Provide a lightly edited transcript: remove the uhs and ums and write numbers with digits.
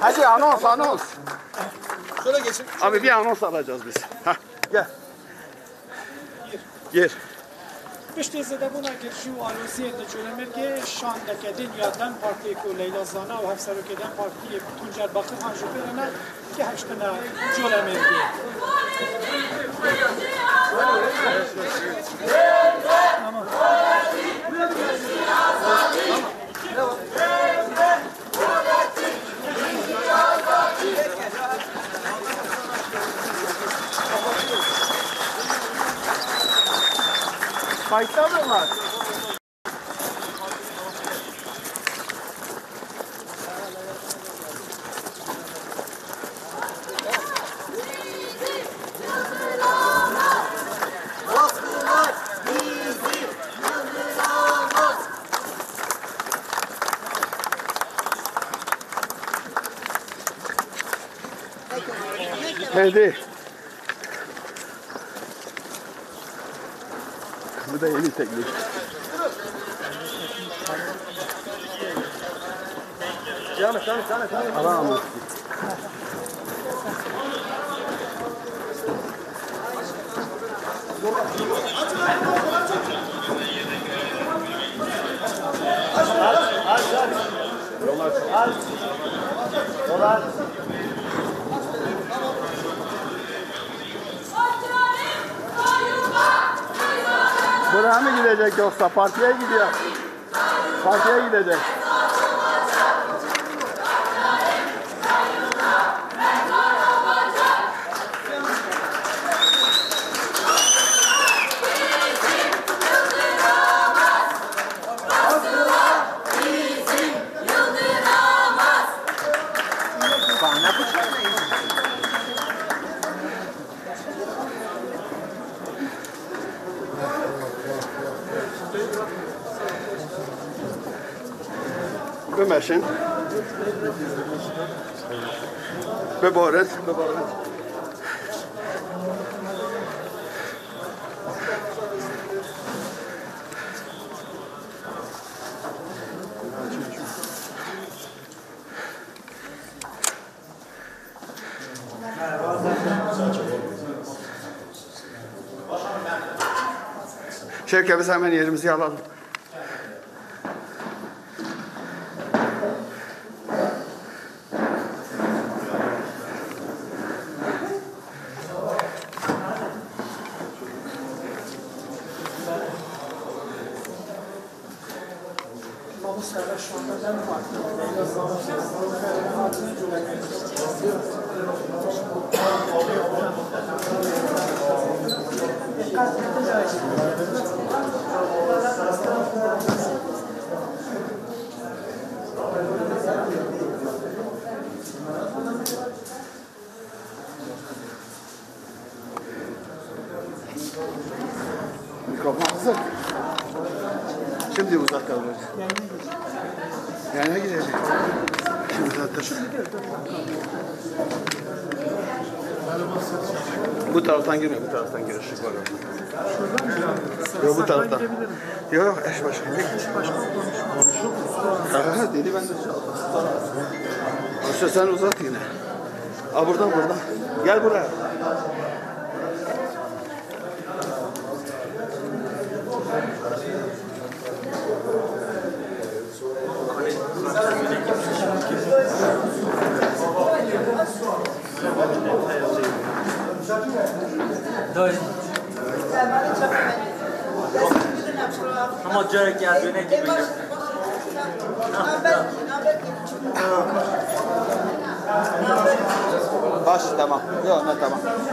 Hadi anons. Şöyle geçin. Abi bir anons alacağız biz. Hah, gel. Gir. Piştî zêdebûna girişî û alosiyê di Colemêrgê şandeke dünyadan partiyê ku Leyla Zana û hevserokêdan partiyê Tuncer Bakır an ji pêre ne ki heştina Colemêrgê. Kayıtta mı var? Hadi. Bu da yeni teknik. Canım. Alamam. Dolar. Buraya mı gidecek yoksa partiye gidiyor? Partiye gidecek. Bemärchen. Beborret. Şevke biz hemen yerimizi alalım. Şu anda ben farklı. Leyla Zana'nın adını Mikrofon hazır. Şimdi uzak kalıyoruz. Yanına gidecek. Şimdi uzatır. Bu taraftan girmiyor, bu taraftan giriş var. Yok bu taraftan. Yok eş başkanı. Eş başkanı konuşuyor. Dedi ben de çaldım. Sen uzat yine. Aa buradan. Gel buraya. Ama Cerek geldiğine gibi. Baş tamam. Yok ne tamam.